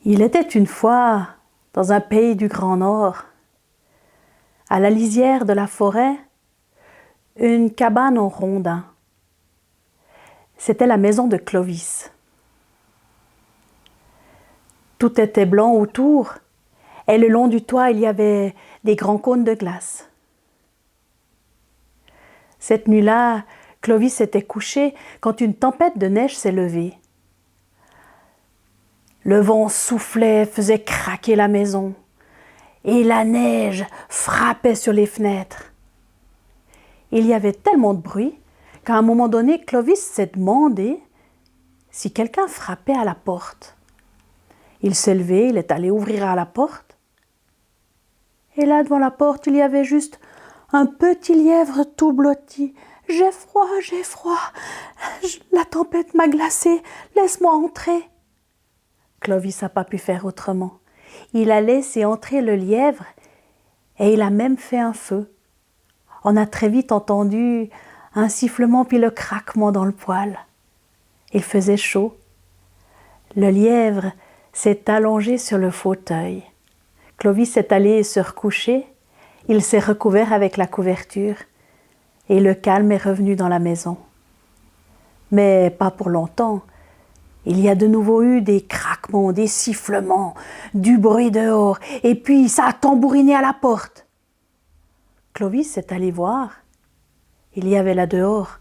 Il était une fois, dans un pays du Grand Nord, à la lisière de la forêt, une cabane en rondin. C'était la maison de Clovis. Tout était blanc autour, et le long du toit, il y avait des grands cônes de glace. Cette nuit-là, Clovis s'était couché quand une tempête de neige s'est levée. Le vent soufflait, faisait craquer la maison, et la neige frappait sur les fenêtres. Il y avait tellement de bruit qu'à un moment donné, Clovis s'est demandé si quelqu'un frappait à la porte. Il s'est levé, il est allé ouvrir à la porte. Et là, devant la porte, il y avait juste un petit lièvre tout blotti. « J'ai froid, la tempête m'a glacé, laisse-moi entrer. » Clovis n'a pas pu faire autrement. Il a laissé entrer le lièvre et il a même fait un feu. On a très vite entendu un sifflement puis le craquement dans le poêle. Il faisait chaud. Le lièvre s'est allongé sur le fauteuil. Clovis est allé se recoucher. Il s'est recouvert avec la couverture et le calme est revenu dans la maison. Mais pas pour longtemps. Il y a de nouveau eu des craquements, des sifflements, du bruit dehors, et puis ça a tambouriné à la porte. Clovis est allé voir. Il y avait là dehors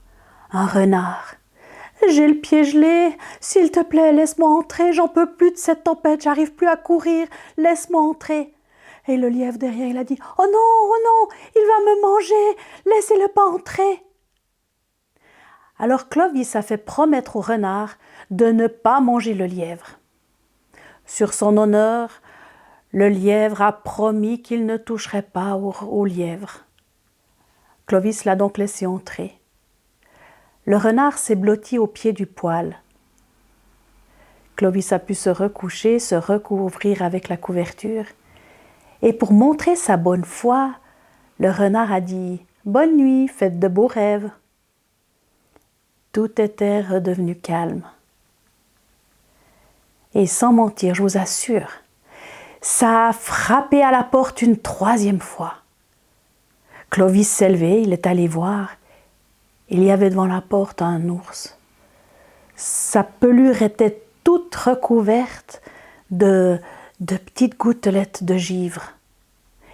un renard. « J'ai le pied gelé, s'il te plaît, laisse-moi entrer, j'en peux plus de cette tempête, j'arrive plus à courir, laisse-moi entrer. » Et le lièvre derrière, il a dit « Oh non, il va me manger, laissez-le pas entrer. » Alors Clovis a fait promettre au renard de ne pas manger le lièvre. Sur son honneur, le lièvre a promis qu'il ne toucherait pas au lièvre. Clovis l'a donc laissé entrer. Le renard s'est blotti au pied du poêle. Clovis a pu se recoucher, se recouvrir avec la couverture. Et pour montrer sa bonne foi, le renard a dit « Bonne nuit, faites de beaux rêves ». Tout était redevenu calme. Et sans mentir, je vous assure, ça a frappé à la porte une troisième fois. Clovis s'est levé, il est allé voir. Il y avait devant la porte un ours. Sa pelure était toute recouverte de petites gouttelettes de givre.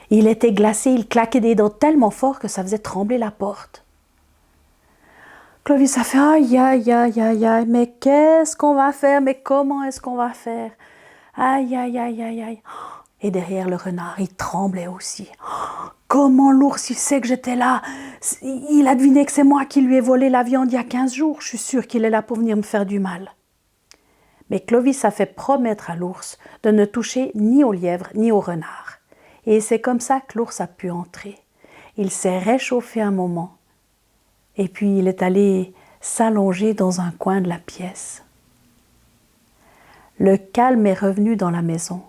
Il était glacé, il claquait des dents tellement fort que ça faisait trembler la porte. Clovis a fait « Aïe, mais qu'est-ce qu'on va faire? Mais comment est-ce qu'on va faire? Aïe. » Et derrière le renard, il tremblait aussi. « Comment l'ours, il sait que j'étais là? Il a deviné que c'est moi qui lui ai volé la viande il y a 15 jours. Je suis sûre qu'il est là pour venir me faire du mal. » Mais Clovis a fait promettre à l'ours de ne toucher ni au lièvre ni au renard. Et c'est comme ça que l'ours a pu entrer. Il s'est réchauffé un moment. Et puis il est allé s'allonger dans un coin de la pièce. Le calme est revenu dans la maison.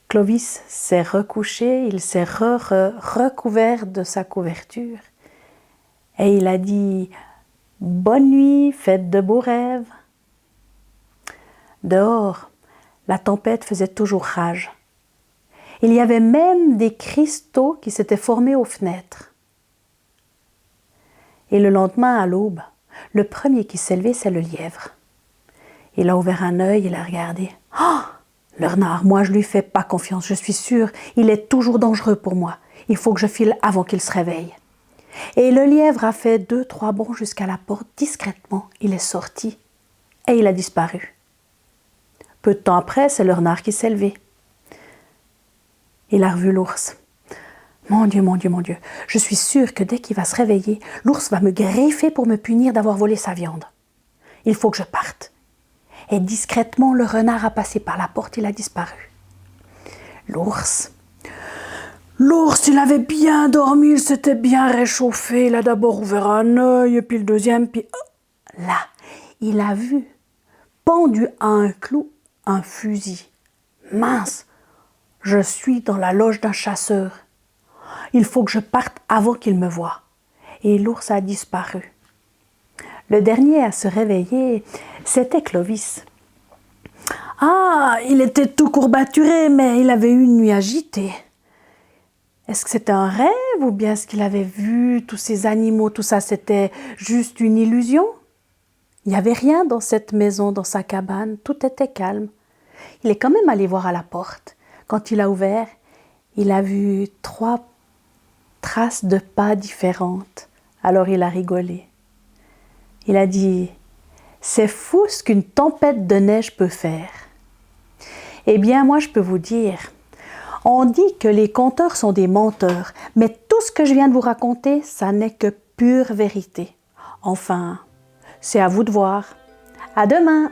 Clovis s'est recouché, il s'est recouvert de sa couverture. Et il a dit « Bonne nuit, faites de beaux rêves ». Dehors, la tempête faisait toujours rage. Il y avait même des cristaux qui s'étaient formés aux fenêtres. Et le lendemain, à l'aube, le premier qui s'est levé, c'est le lièvre. Il a ouvert un œil, il a regardé. « Oh, le renard, moi je lui fais pas confiance, je suis sûre, il est toujours dangereux pour moi. Il faut que je file avant qu'il se réveille. » Et le lièvre a fait 2-3 bonds jusqu'à la porte, discrètement, il est sorti et il a disparu. Peu de temps après, c'est le renard qui s'est levé. Il a revu l'ours. Mon Dieu, je suis sûre que dès qu'il va se réveiller, l'ours va me griffer pour me punir d'avoir volé sa viande. Il faut que je parte. Et discrètement, le renard a passé par la porte, il a disparu. L'ours, il avait bien dormi, il s'était bien réchauffé. Il a d'abord ouvert un œil, et puis le deuxième, puis là, il a vu, pendu à un clou, un fusil. Mince, je suis dans la loge d'un chasseur. Il faut que je parte avant qu'il me voie. Et l'ours a disparu. Le dernier à se réveiller, c'était Clovis. Ah, il était tout courbaturé, mais il avait eu une nuit agitée. Est-ce que c'était un rêve ou bien est-ce qu'il avait vu tous ces animaux, tout ça, c'était juste une illusion? Il n'y avait rien dans cette maison, dans sa cabane, tout était calme. Il est quand même allé voir à la porte. Quand il a ouvert, il a vu 3 traces de pas différentes. Alors il a rigolé. Il a dit « C'est fou ce qu'une tempête de neige peut faire. » Eh bien, moi, je peux vous dire, on dit que les conteurs sont des menteurs, mais tout ce que je viens de vous raconter, ça n'est que pure vérité. Enfin, c'est à vous de voir. À demain!